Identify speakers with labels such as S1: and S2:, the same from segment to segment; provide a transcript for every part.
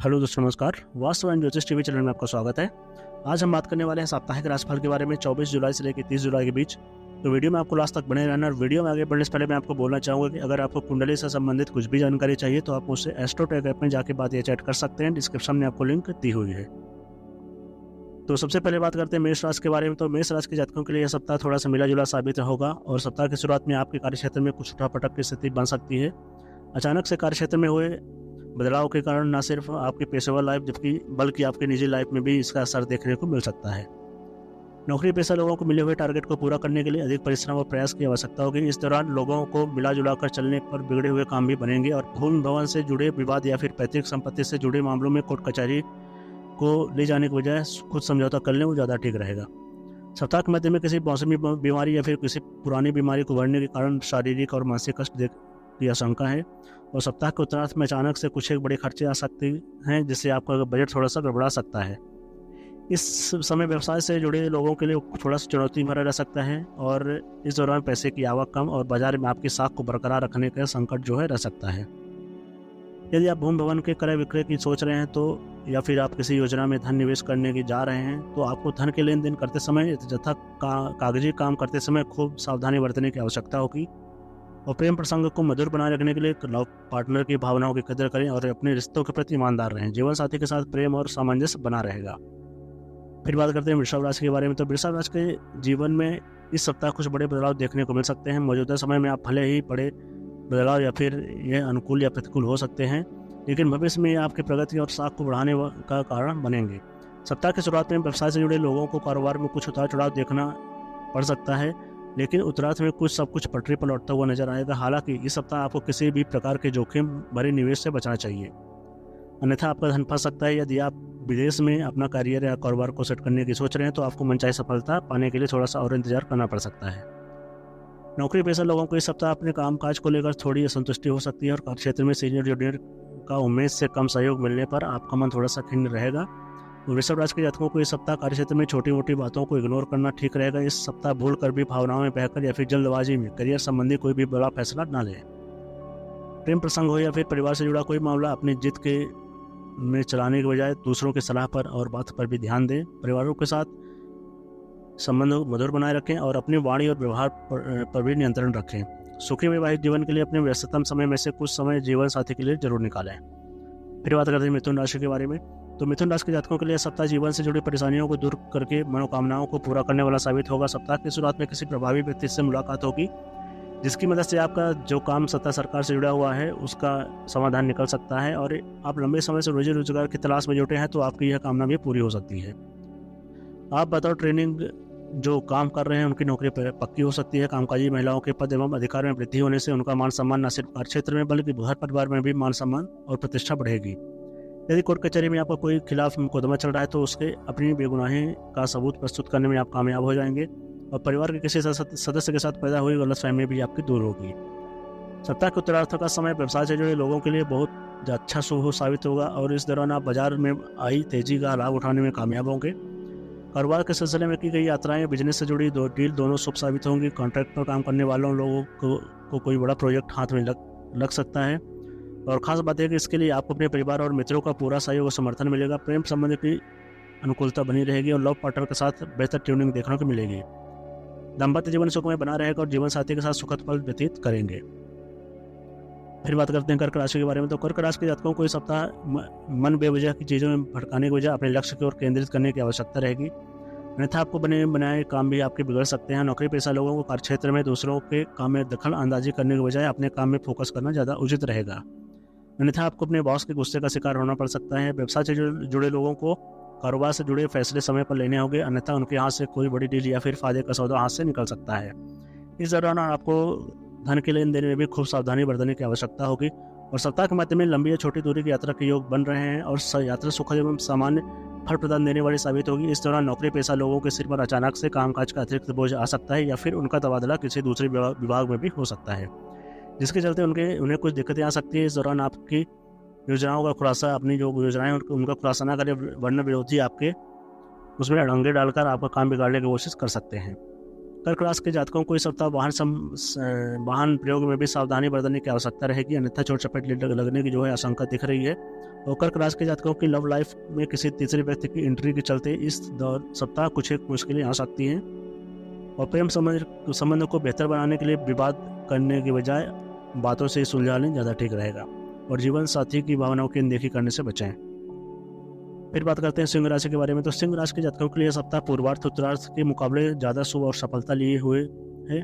S1: Hello दोस्तों, नमस्कार। Vastu and ज्योतिष टीवी चैनल में आपका स्वागत है। आज हम बात करने वाले हैं साप्ताहिक राशिफल के बारे में 24 जुलाई से लेकर 30 जुलाई के बीच। तो वीडियो में आपको लास्ट तक बने रहना। और वीडियो में आगे बढ़ने से पहले मैं आपको बोलना चाहूँगा कि अगर आपको कुंडली से संबंधित कुछ भी जानकारी चाहिए तो आप मुझसे एस्ट्रोटेक ऐप में जाके बात या चैट कर सकते हैं। डिस्क्रिप्शन में आपको लिंक दी हुई है। तो सबसे पहले बात करते हैं मेष राशि के बारे में। तो मेष राशि के जातकों के लिए यह सप्ताह थोड़ा सा मिला जुला साबित होगा और सप्ताह की शुरुआत में आपके कार्यक्षेत्र में कुछ उठापटक की स्थिति बन सकती है। अचानक से कार्यक्षेत्र में हुए बदलाव के कारण न सिर्फ आपकी पेशेवर लाइफ बल्कि आपकी निजी लाइफ में भी इसका असर देखने को मिल सकता है। नौकरी पेशा लोगों को मिले हुए टारगेट को पूरा करने के लिए अधिक परिश्रम और प्रयास की आवश्यकता होगी। इस दौरान लोगों को मिला जुला कर चलने पर बिगड़े हुए काम भी बनेंगे और भूमि भवन से जुड़े विवाद या फिर पैतृक संपत्ति से जुड़े मामलों में कोर्ट कचहरी को ले जाने के बजाय खुद समझौता कर लें, वो ज़्यादा ठीक रहेगा। सप्ताह के मध्य में किसी मौसमी बीमारी या फिर किसी पुरानी बीमारी को बढ़ने के कारण शारीरिक और मानसिक कष्ट की आशंका है। और सप्ताह के उत्तरार्ध में अचानक से कुछ एक बड़े खर्चे आ सकते हैं, जिससे आपका बजट थोड़ा सा गड़बड़ा सकता है। इस समय व्यवसाय से जुड़े लोगों के लिए थोड़ा सा चुनौती भरा रह सकता है और इस दौरान पैसे की आवक कम और बाजार में आपकी साख को बरकरार रखने का संकट जो है रह सकता है। यदि आप भूमि भवन के क्रय विक्रय की सोच रहे हैं तो या फिर आप किसी योजना में धन निवेश करने की जा रहे हैं तो आपको धन के लेन देन करते समय तथा कागजी काम करते समय खूब सावधानी बरतने की आवश्यकता होगी। और प्रेम प्रसंग को मधुर बनाए रखने के लिए लव पार्टनर की भावनाओं की कदर करें और अपने रिश्तों के प्रति ईमानदार रहें। जीवन साथी के साथ प्रेम और सामंजस्य बना रहेगा। फिर बात करते हैं वृषभ राशि के बारे में। तो वृषभ राशि के जीवन में इस सप्ताह कुछ बड़े बदलाव देखने को मिल सकते हैं। मौजूदा समय में आप भले ही बड़े बदलाव या फिर यह अनुकूल या प्रतिकूल हो सकते हैं, लेकिन भविष्य में आपकी प्रगति और साख को बढ़ाने का कारण बनेंगे। सप्ताह की शुरुआत में व्यवसाय से जुड़े लोगों को कारोबार में कुछ उतार चढ़ाव देखना पड़ सकता है, लेकिन उत्तरार्ध में सब कुछ पटरी पर लौटता हुआ नजर आएगा। हालांकि इस सप्ताह आपको किसी भी प्रकार के जोखिम भरे निवेश से बचना चाहिए, अन्यथा आपका धन फंस सकता है। यदि आप विदेश में अपना करियर या कारोबार को सेट करने की सोच रहे हैं तो आपको मनचाही सफलता पाने के लिए थोड़ा सा और इंतजार करना पड़ सकता है। नौकरी पेशा लोगों को इस सप्ताह अपने कामकाज को लेकर थोड़ी असंतुष्टि हो सकती है और कार्यक्षेत्र में सीनियर जूनियर का उम्मीद से कम सहयोग मिलने पर आपका मन थोड़ा सा खिन्न रहेगा। वृषभ राशि के जातकों को इस सप्ताह कार्यक्षेत्र में छोटी मोटी बातों को इग्नोर करना ठीक रहेगा। इस सप्ताह भूल कर भी भावनाओं में बहकर या फिर जल्दबाजी में करियर संबंधी कोई भी बड़ा फैसला ना लें। प्रेम प्रसंग हो या फिर परिवार से जुड़ा कोई मामला अपनी जिद के में चलाने के बजाय दूसरों की सलाह पर और बात पर भी ध्यान दें। परिवारों के साथ संबंध मधुर बनाए रखें और अपनी वाणी और व्यवहार पर भी नियंत्रण रखें। सुखी वैवाहिक जीवन के लिए अपने व्यस्ततम समय में से कुछ समय जीवन साथी के लिए जरूर निकालें। फिर बात करते हैं मिथुन राशि के बारे में। तो मिथुन राशि के जातकों के लिए सप्ताह जीवन से जुड़ी परेशानियों को दूर करके मनोकामनाओं को पूरा करने वाला साबित होगा। सप्ताह की शुरुआत में किसी प्रभावी व्यक्ति से मुलाकात होगी, जिसकी मदद से आपका जो काम सत्ता सरकार से जुड़ा हुआ है उसका समाधान निकल सकता है। और आप लंबे समय से रोजी रोजगार की तलाश में जुटे हैं तो आपकी यह कामना भी पूरी हो सकती है। आप बतौर ट्रेनिंग जो काम कर रहे हैं उनकी नौकरी पक्की हो सकती है। कामकाजी महिलाओं के पद एवं अधिकार में वृद्धि होने से उनका मान सम्मान न सिर्फ कार्यक्षेत्र में बल्कि घर परिवार में भी मान सम्मान और प्रतिष्ठा बढ़ेगी। यदि कोर्ट कचहरी में आपका कोई खिलाफ मुकदमा चल रहा है तो उसके अपनी बेगुनाही का सबूत प्रस्तुत करने में आप कामयाब हो जाएंगे और परिवार के किसी सदस्य के साथ पैदा हुई गलतफहमी भी आपकी दूर होगी। सप्ताह के उत्तरार्ध का समय व्यवसाय से जुड़े लोगों के लिए बहुत अच्छा शुभ साबित होगा और इस दौरान आप बाजार में आई तेजी का लाभ उठाने में कामयाब होंगे। कारोबार के सिलसिले में की गई यात्राएं बिजनेस से जुड़ी डील दोनों शुभ साबित होंगी। कॉन्ट्रैक्ट पर काम करने वालों लोगों को कोई बड़ा प्रोजेक्ट हाथ में लग सकता है और ख़ास बात है कि इसके लिए आपको अपने परिवार और मित्रों का पूरा सहयोग और समर्थन मिलेगा। प्रेम संबंध की अनुकूलता बनी रहेगी और लव पार्टनर के साथ बेहतर ट्यूनिंग देखने को मिलेगी। दाम्पत्य जीवन सुखमय बना रहेगा और जीवन साथी के साथ सुखद पल व्यतीत करेंगे। फिर बात करते हैं कर्क राशि के बारे में। तो कर्क राशि के जातकों को इस सप्ताह मन बेवजह की चीज़ों में भटकाने के बजाय अपने लक्ष्य की ओर केंद्रित करने की आवश्यकता रहेगी, अन्यथा आपको बने बनाए काम भी आपके बिगड़ सकते हैं। नौकरी पेशा लोगों को कार्यक्षेत्र में दूसरों के काम में दखल अंदाजी करने के बजाय अपने काम में फोकस करना ज़्यादा उचित रहेगा, अन्यथा आपको अपने बॉस के गुस्से का शिकार होना पड़ सकता है। व्यवसाय से जुड़े लोगों को कारोबार से जुड़े फैसले समय पर लेने होंगे, अन्यथा उनके हाथ से कोई बड़ी डील या फिर फायदे का सौदा हाथ से निकल सकता है। इस दौरान आपको धन के लेन देन में भी खूब सावधानी बरतने की आवश्यकता होगी। और सप्ताह के मध्य में लंबी या छोटी दूरी की यात्रा के योग बन रहे हैं और यात्रा सुखद एवं सामान्य फल प्रदान देने वाली साबित होगी। इस दौरान नौकरी पेशा लोगों के सिर पर अचानक से कामकाज का अतिरिक्त बोझ आ सकता है या फिर उनका तबादला किसी दूसरे विभाग में भी हो सकता है, जिसके चलते उन्हें कुछ दिक्कतें आ सकती है। इस दौरान आपकी योजनाओं का खुलासा अपनी जो योजनाएं उनका खुलासा ना करें, वरना विरोधी आपके उसमें अड़ंगे डालकर आपका काम बिगाड़ने की कोशिश कर सकते हैं। कर्क राशि के जातकों को इस सप्ताह वाहन प्रयोग में भी सावधानी बरतने की आवश्यकता रहेगी, अन्यथा चोट चपेट लगने की जो है आशंका दिख रही है। और कर्क राशि के जातकों की लव लाइफ में किसी तीसरे व्यक्ति की एंट्री के चलते इस सप्ताह कुछ एक मुश्किलें आ सकती हैं। और प्रेम संबंध को बेहतर बनाने के लिए विवाद करने की बजाय बातों से सुलझा लें, ज़्यादा ठीक रहेगा। और जीवन साथी की भावनाओं की अनदेखी करने से बचें। फिर बात करते हैं सिंह राशि के बारे में। तो सिंह राशि के जातकों के लिए सप्ताह पूर्वार्ध उत्तरार्ध के मुकाबले ज़्यादा शुभ और सफलता लिए हुए है।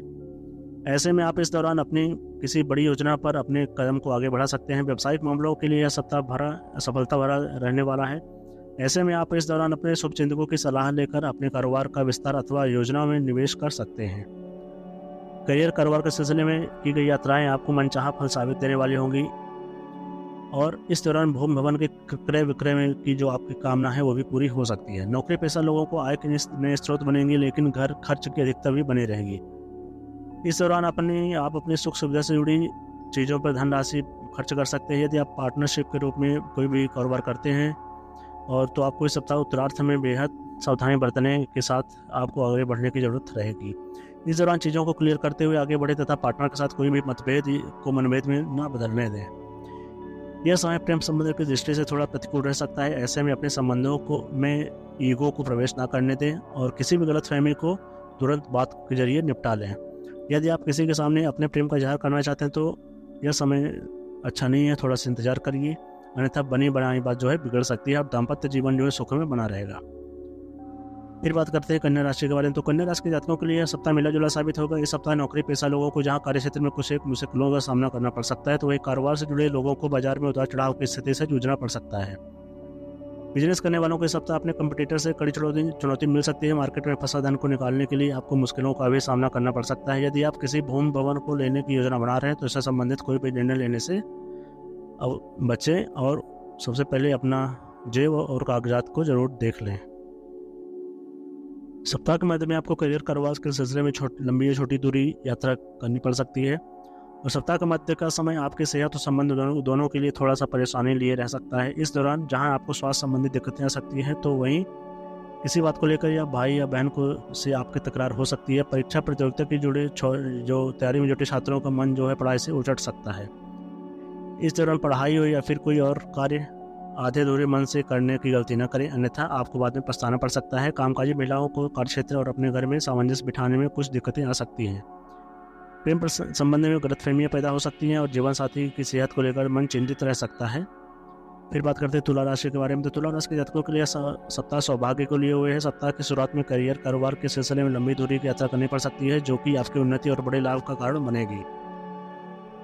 S1: ऐसे में आप इस दौरान अपनी किसी बड़ी योजना पर अपने कदम को आगे बढ़ा सकते हैं। व्यावसायिक मामलों के लिए यह सप्ताह सफलता भरा रहने वाला है। ऐसे में आप इस दौरान अपने शुभचिंतकों की सलाह लेकर अपने कारोबार का विस्तार अथवा योजना में निवेश कर सकते हैं। करियर कारोबार के सिलसिले में की गई यात्राएं आपको मनचाहा फल साबित देने वाली होंगी। और इस दौरान भूमि भवन के क्रय विक्रय में की जो आपकी कामना है वो भी पूरी हो सकती है। नौकरी पेशा लोगों को आय के नए स्रोत बनेंगे, लेकिन घर खर्च की अधिकता भी बनी रहेगी। इस दौरान आप अपनी सुख सुविधा से जुड़ी चीज़ों पर धनराशि खर्च कर सकते हैं। यदि आप पार्टनरशिप के रूप में कोई भी कारोबार करते हैं और तो आपको इस सप्ताह उत्तरार्थ में बेहद सावधानी बरतने के साथ आपको आगे बढ़ने की ज़रूरत रहेगी। इस दौरान चीज़ों को क्लियर करते हुए आगे बढ़े तथा पार्टनर के साथ कोई भी मनभेद में ना बदलने दें। यह समय प्रेम संबंध की दृष्टि से थोड़ा प्रतिकूल रह सकता है। ऐसे में अपने संबंधों में ईगो को प्रवेश ना करने दें और किसी भी गलतफहमी को तुरंत बात के जरिए निपटा लें। यदि आप किसी के सामने अपने प्रेम का इजहार करना चाहते हैं तो यह समय अच्छा नहीं है, थोड़ा सा इंतजार करिए, अन्यथा बनी बनाई बात जो है बिगड़ सकती है और दाम्पत्य जीवन जो है सुख में बना रहेगा। फिर बात करते हैं कन्या राशि के बारे में। तो कन्या राशि के जातकों के लिए यह सप्ताह मिला जुला साबित होगा। इस सप्ताह नौकरी पेशा लोगों को जहां कार्य क्षेत्र में कुछ एक मुश्किलों का सामना करना पड़ सकता है, तो वही कारोबार से जुड़े लोगों को बाजार में उतार चढ़ाव की स्थिति से जूझना पड़ सकता है। बिजनेस करने वालों को इस सप्ताह अपने कंपटीटर से कड़ी चुनौती मिल सकती है। मार्केट में फंसा धन को निकालने के लिए आपको मुश्किलों का भी सामना करना पड़ सकता है। यदि आप किसी भूमि भवन को लेने की योजना बना रहे हैं तो इससे संबंधित कोई भी निर्णय लेने से बचें और सबसे पहले अपना जेब और कागजात को जरूर देख लें। सप्ताह के मध्य में आपको करियर कारोबार के सिलसिले में लंबी या छोटी दूरी यात्रा करनी पड़ सकती है। और सप्ताह के मध्य का समय आपके सेहत और संबंध दोनों के लिए थोड़ा सा परेशानी लिए रह सकता है। इस दौरान जहां आपको स्वास्थ्य संबंधी दिक्कतें आ सकती हैं तो वहीं किसी बात को लेकर या भाई या बहन को से आपकी तकरार हो सकती है। परीक्षा प्रतियोगिता की जुड़े जो तैयारी में जुटे छात्रों का मन जो है पढ़ाई से उचट सकता है। इस दौरान पढ़ाई हो या फिर कोई और कार्य आधे अधूरे मन से करने की गलती न करें, अन्यथा आपको बाद में पछताना पड़ सकता है। कामकाजी महिलाओं को कार्यक्षेत्र और अपने घर में सामंजस्य बिठाने में कुछ दिक्कतें आ सकती हैं। प्रेम संबंध में गलतफहमियां पैदा हो सकती हैं और जीवन साथी की सेहत को लेकर मन चिंतित रह सकता है। फिर बात करते हैं तुला राशि के बारे में। तो तुला राशि के जातकों के लिए सप्ताह सौभाग्य को लिए हुए है। सप्ताह की शुरुआत में करियर कारोबार के सिलसिले में लंबी दूरी की यात्रा करनी पड़ सकती है, जो कि आपकी उन्नति और बड़े लाभ का कारण बनेगी।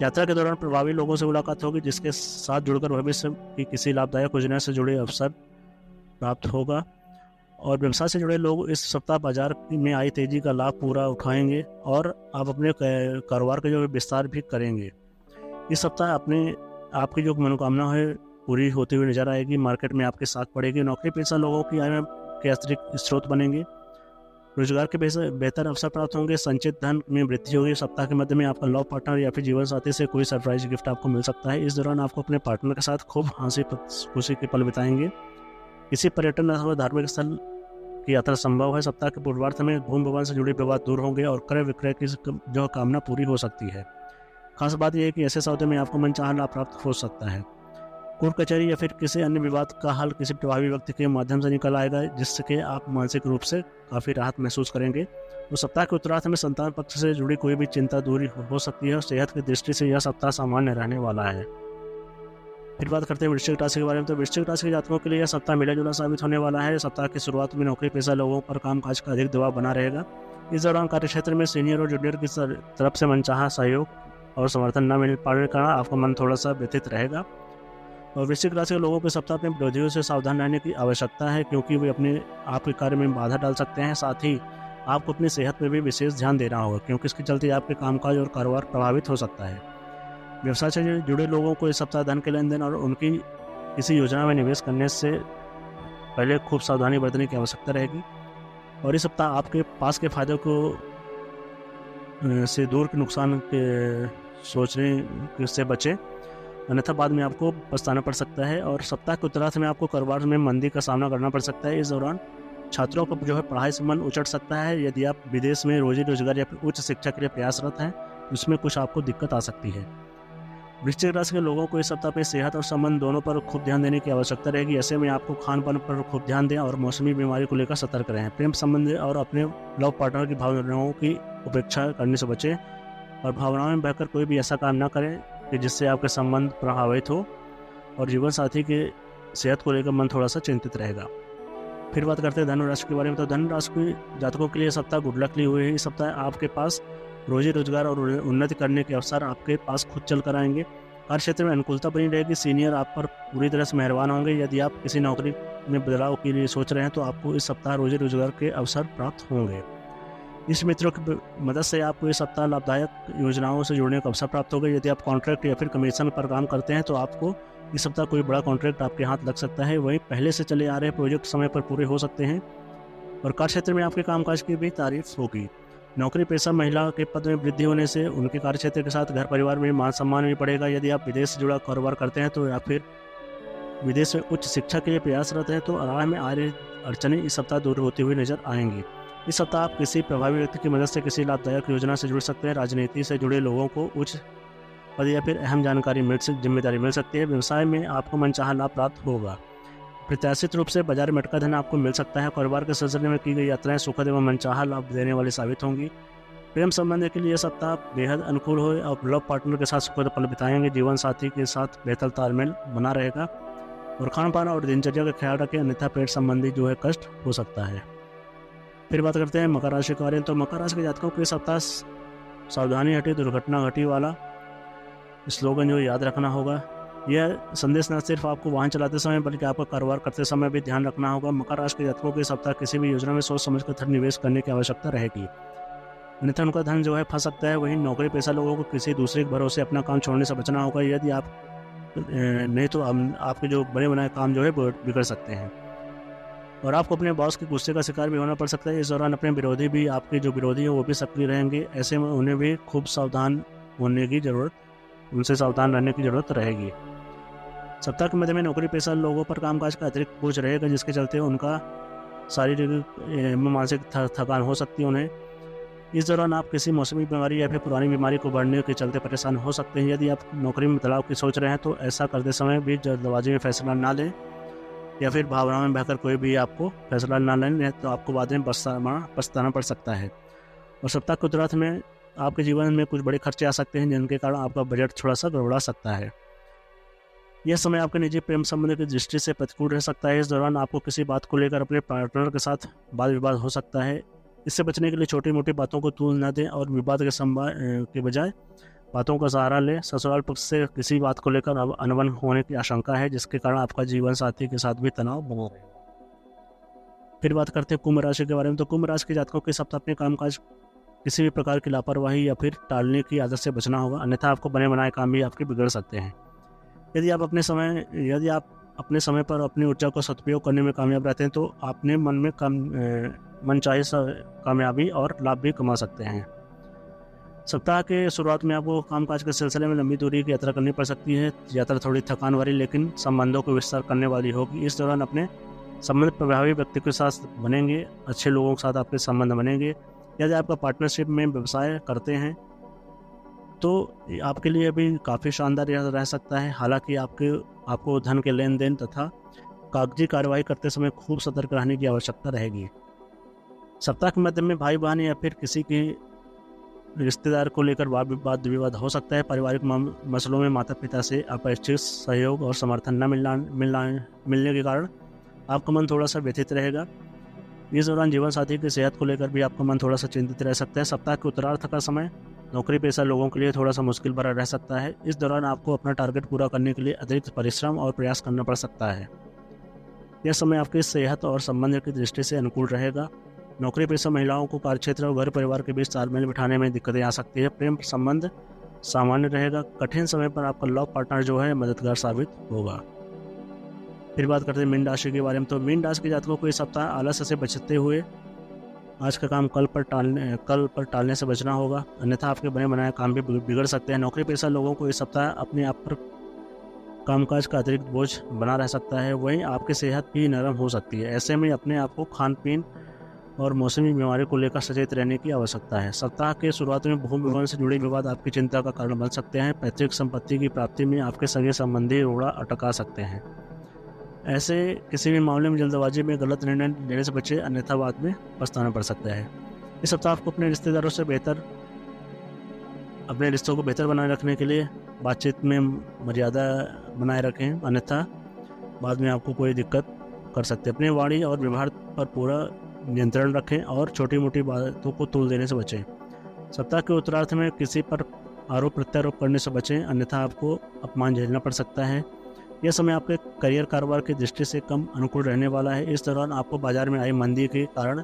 S1: यात्रा के दौरान प्रभावी लोगों से मुलाकात होगी, जिसके साथ जुड़कर भविष्य की किसी लाभदायक योजना से जुड़े अवसर प्राप्त होगा। और व्यवसाय से जुड़े लोग इस सप्ताह बाजार में आई तेजी का लाभ पूरा उठाएंगे और आप अपने कारोबार का जो विस्तार भी करेंगे। इस सप्ताह आपकी जो मनोकामना है पूरी होती हुई नजर आएगी। मार्केट में आपके साथ पड़ेगी। नौकरी पेशा लोगों की आय के अतिरिक्त स्रोत बनेंगे। रोजगार के बेहतर अवसर प्राप्त होंगे। संचित धन में वृद्धि होगी। सप्ताह के मध्य में आपका लव पार्टनर या फिर जीवन साथी से कोई सरप्राइज गिफ्ट आपको मिल सकता है। इस दौरान आपको अपने पार्टनर के साथ खूब हंसी खुशी के पल बिताएंगे। किसी पर्यटन अथवा धार्मिक स्थल की यात्रा संभव है। सप्ताह के पूर्वार्ध में भूमि भवन से जुड़े विवाद दूर होंगे और क्रय विक्रय की जो कामना पूरी हो सकती है। खास बात यह है कि ऐसे सौदे में आपको मनचाहा लाभ प्राप्त हो सकता है। कोर्ट कचहरी या फिर किसी अन्य विवाद का हल किसी प्रभावी व्यक्ति के माध्यम से निकल आएगा, जिससे आप मानसिक रूप से काफ़ी राहत महसूस करेंगे। तो सप्ताह के उत्तरार्ध में संतान पक्ष से जुड़ी कोई भी चिंता दूरी हो सकती है और सेहत की दृष्टि से यह सप्ताह सामान्य रहने वाला है। फिर बात करते हैं वृश्चिक राशि के बारे में। तो वृश्चिक राशि के जातकों के लिए यह सप्ताह मिला जुला साबित होने वाला है। सप्ताह की शुरुआत में नौकरी पेशा लोगों पर कामकाज का अधिक दबाव बना रहेगा। इस दौरान कार्यक्षेत्र में सीनियर और जूनियर की तरफ से मनचाहा सहयोग और समर्थन न मिल पाने का आपका मन थोड़ा सा व्यथित रहेगा। और वृश्चिक राशि के लोगों को सप्ताह अपने विरोधियों से सावधान रहने की आवश्यकता है, क्योंकि वे आपके कार्य में बाधा डाल सकते हैं। साथ ही आपको अपनी सेहत पर भी विशेष ध्यान देना होगा, क्योंकि इसके चलते आपके कामकाज और कारोबार प्रभावित हो सकता है। व्यवसाय से जुड़े लोगों को इस सप्ताह धन के लेन देन और उनकी किसी योजना में निवेश करने से पहले खूब सावधानी बरतने की आवश्यकता रहेगी। और इस सप्ताह आपके पास के फायदों को से दूर के नुकसान के सोचने से बचें, अन्यथा बाद में आपको पछताना पड़ सकता है। और सप्ताह के उत्तरार्ध में आपको कारोबार में मंदी का सामना करना पड़ सकता है। इस दौरान छात्रों को जो है पढ़ाई से मन उचट सकता है। यदि आप विदेश में रोजी रोजगार या फिर उच्च शिक्षा के लिए प्रयासरत हैं तो इसमें कुछ आपको दिक्कत आ सकती है। वृश्चिक राशि के लोगों को इस सप्ताह पे सेहत और संबंध दोनों पर खूब ध्यान देने की आवश्यकता रहेगी। ऐसे में आपको खान पान पर खूब ध्यान दें और मौसमी बीमारी को लेकर सतर्क रहें। प्रेम संबंध और अपने लव पार्टनर की भावनाओं की उपेक्षा करने से बचें और भावनाओं में बहकर कोई भी ऐसा काम ना करें कि जिससे आपके संबंध प्रभावित हो और जीवन साथी की सेहत को लेकर मन थोड़ा सा चिंतित रहेगा। फिर बात करते हैं धनु राशि के बारे में। तो धनु राशि के जातकों के लिए सप्ताह गुड लक ली हुई है। इस सप्ताह आपके पास रोजी रोजगार और उन्नति करने के अवसर आपके पास खुद चल कर आएंगे। कार्य क्षेत्र में अनुकूलता बनी रहेगी। सीनियर आप पर पूरी तरह से मेहरबान होंगे। यदि आप किसी नौकरी में बदलाव के लिए सोच रहे हैं तो आपको इस सप्ताह रोजी रोजगार के अवसर प्राप्त होंगे। इस मित्रों की मदद से आपको इस सप्ताह लाभदायक योजनाओं से जुड़ने का अवसर प्राप्त होगा। यदि आप कॉन्ट्रैक्ट या फिर कमीशन पर काम करते हैं तो आपको इस सप्ताह कोई बड़ा कॉन्ट्रैक्ट आपके हाथ लग सकता है। वहीं पहले से चले आ रहे प्रोजेक्ट समय पर पूरे हो सकते हैं और कार्य क्षेत्र में आपके कामकाज की भी तारीफ होगी। नौकरी पेशा महिला के पद में वृद्धि होने से उनके कार्य क्षेत्र के साथ घर परिवार में मान सम्मान भी बढ़ेगा। यदि आप विदेश से जुड़ा कारोबार करते हैं तो या फिर विदेश में उच्च शिक्षा के लिए प्रयासरत हैं तो राह में आ रही अड़चनें इस सप्ताह दूर होती हुई नजर आएंगी। इस सप्ताह आप किसी प्रभावी व्यक्ति की मदद से किसी लाभदायक योजना से जुड़ सकते हैं। राजनीति से जुड़े लोगों को उच्च पद या फिर अहम जानकारी जिम्मेदारी मिल सकती है। व्यवसाय में आपको मनचाहा लाभ प्राप्त होगा। प्रत्याशित रूप से बाजार में अटका धन आपको मिल सकता है। कारोबार के सिलसिले में की गई यात्राएं सुखद एवं मनचाहा लाभ देने वाली साबित होंगी। प्रेम संबंध के लिए सप्ताह बेहद अनुकूल हो और लव पार्टनर के साथ सुखद पल बिताएंगे। जीवन साथी के साथ बेहतर तालमेल बना रहेगा और खान पान और दिनचर्या का ख्याल रखें, अन्यथा पेट संबंधी जो है कष्ट हो सकता है। फिर बात करते हैं मकर राशि के बारे में। तो मकर राशि के जातकों के सप्ताह सावधानी हटी दुर्घटना घटी वाला स्लोगन जो याद रखना होगा। यह संदेश न सिर्फ आपको वाहन चलाते समय बल्कि आपका कारोबार करते समय भी ध्यान रखना होगा। मकर राशि के जातकों के सप्ताह किसी भी योजना में सोच समझ कर धन निवेश करने की आवश्यकता रहेगी, अन्यथा उनका धन जो है फंस सकता है। वहीं नौकरी पेशा लोगों को किसी दूसरे के भरोसे अपना काम छोड़ने से बचना होगा। यदि आप नहीं तो आपके जो बने बनाए काम जो है बिगड़ सकते हैं और आपको अपने बॉस के गुस्से का शिकार भी होना पड़ सकता है। इस दौरान अपने विरोधी भी आपके जो विरोधी हैं वो भी सक्रिय रहेंगे। ऐसे में उन्हें भी खूब सावधान होने की जरूरत उनसे सावधान रहने की जरूरत रहेगी। सप्ताह के मध्य में नौकरी पेशा लोगों पर कामकाज का अतिरिक्त बोझ रहेगा, जिसके चलते उनका शारीरिक मानसिक थकान हो सकती है उन्हें। इस दौरान आप किसी मौसमी बीमारी या फिर पुरानी बीमारी को बढ़ने के चलते परेशान हो सकते हैं। यदि आप नौकरी में बदलाव की सोच रहे हैं तो ऐसा करते समय भी जल्दबाजी में फैसला ना लें या फिर भावनाओं में बहकर कोई भी आपको फैसला ना लें, तो आपको बाद में पछताना पड़ सकता है। और सप्ताह के उत्तरार्ध में आपके जीवन में कुछ बड़े खर्चे आ सकते हैं जिनके कारण आपका बजट थोड़ा सा गड़बड़ा सकता है। यह समय आपके निजी प्रेम संबंध की दृष्टि से प्रतिकूल रह सकता है। इस दौरान आपको किसी बात को लेकर अपने पार्टनर के साथ वाद विवाद हो सकता है। इससे बचने के लिए छोटी मोटी बातों को तूल न दें और विवाद के बजाय बातों का सहारा लें। ससुराल पक्ष से किसी बात को लेकर अब अनबन होने की आशंका है, जिसके कारण आपका जीवन साथी के साथ भी तनाव बना रहेगा। फिर बात करते हैं कुंभ राशि के बारे में। तो कुंभ राशि के जातकों के सप्ताह अपने कामकाज किसी भी प्रकार की लापरवाही या फिर टालने की आदत से बचना होगा, अन्यथा आपको बने बनाए काम भी आपके बिगड़ सकते हैं। यदि आप अपने समय पर अपनी ऊर्जा को सदुपयोग करने में कामयाब रहते हैं तो अपने मनचाही कामयाबी और लाभ भी कमा सकते हैं। सप्ताह के शुरुआत में आपको कामकाज के सिलसिले में लंबी दूरी की यात्रा करनी पड़ सकती है। यात्रा थोड़ी थकान वाली लेकिन संबंधों को विस्तार करने वाली होगी। इस दौरान अपने संबंध प्रभावी व्यक्ति के साथ बनेंगे, अच्छे लोगों के साथ आपके संबंध बनेंगे। यदि आपका पार्टनरशिप में व्यवसाय करते हैं तो आपके लिए भी काफ़ी शानदार रह सकता है। हालांकि आपको धन के लेन देन तथा कागजी कार्रवाई करते समय खूब सतर्क रहने की आवश्यकता रहेगी। सप्ताह के मध्य में भाई बहन या फिर किसी के रिश्तेदार को लेकर वाद विवाद हो सकता है। पारिवारिक मसलों में माता पिता से अपेक्षित सहयोग और समर्थन न मिलने के कारण आपका मन थोड़ा सा व्यथित रहेगा। इस दौरान जीवन साथी की सेहत को लेकर भी आपका मन थोड़ा सा चिंतित रह सकता है। सप्ताह के उत्तरार्ध का समय नौकरी पेशा लोगों के लिए थोड़ा सा मुश्किल भरा रह सकता है। इस दौरान आपको अपना टारगेट पूरा करने के लिए अतिरिक्त परिश्रम और प्रयास करना पड़ सकता है। यह समय आपकी सेहत और संबंध की दृष्टि से अनुकूल रहेगा। नौकरी पेशा महिलाओं को कार्यक्षेत्र और घर परिवार के बीच तालमेल बिठाने में दिक्कतें आ सकती है। प्रेम संबंध सामान्य रहेगा। कठिन समय पर आपका लव पार्टनर जो है मददगार साबित होगा। फिर बात करते हैं मीन राशि के बारे में। तो मीन राशि के जातकों को इस सप्ताह आलस्य से बचते हुए आज का काम कल पर टालने से बचना होगा, अन्यथा आपके बने बनाए काम भी बिगड़ सकते हैं। नौकरी पेशा लोगों को इस सप्ताह अपने आप पर कामकाज का अतिरिक्त बोझ बना रह सकता है, वहीं आपकी सेहत भी नरम हो सकती है। ऐसे में अपने आप को खान पीन और मौसमी बीमारी को लेकर सचेत रहने की आवश्यकता है। सप्ताह के शुरुआत में भूमि विवाद से जुड़े विवाद आपकी चिंता का कारण बन सकते हैं। पैतृक संपत्ति की प्राप्ति में आपके सगे संबंधी रोड़ा अटका सकते हैं। ऐसे किसी भी मामले में जल्दबाजी में गलत निर्णय लेने से बचे, अन्यथा बाद में पछताना पड़ सकता है। इस सप्ताह आपको अपने रिश्तेदारों से अपने रिश्तों को बेहतर बनाए रखने के लिए बातचीत में मर्यादा बनाए रखें, अन्यथा बाद में आपको कोई दिक्कत कर सकते हैं। अपने वाणी और व्यवहार पर पूरा नियंत्रण रखें और छोटी मोटी बातों को तूल देने से बचें। सप्ताह के उत्तरार्ध में किसी पर आरोप प्रत्यारोप करने से बचें, अन्यथा आपको अपमान झेलना पड़ सकता है। यह समय आपके करियर कारोबार की दृष्टि से कम अनुकूल रहने वाला है। इस दौरान आपको बाजार में आई मंदी के कारण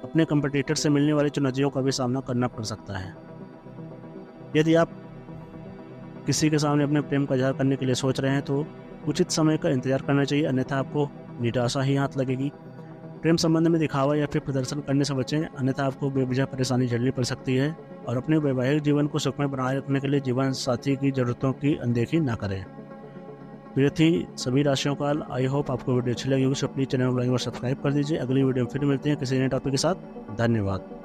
S1: अपने कंपटीटर से मिलने वाली चुनौतियों का भी सामना करना पड़ सकता है। यदि आप किसी के सामने अपने प्रेम का इजहार करने के लिए सोच रहे हैं तो उचित समय का इंतजार करना चाहिए, अन्यथा आपको निराशा ही हाथ लगेगी। प्रेम संबंध में दिखावा या फिर प्रदर्शन करने से बचें, अन्यथा आपको बेवजह परेशानी झेलनी पड़ सकती है। और अपने वैवाहिक जीवन को सुखमय बनाए रखने के लिए जीवन साथी की जरूरतों की अनदेखी ना करें। तो ये थी सभी राशियों का हाल। आई होप आपको वीडियो अच्छी लगी होगी। अपनी चैनल को लाइक और सब्सक्राइब कर दीजिए। अगली वीडियो में फिर मिलते हैं किसी नए टॉपिक के साथ। धन्यवाद।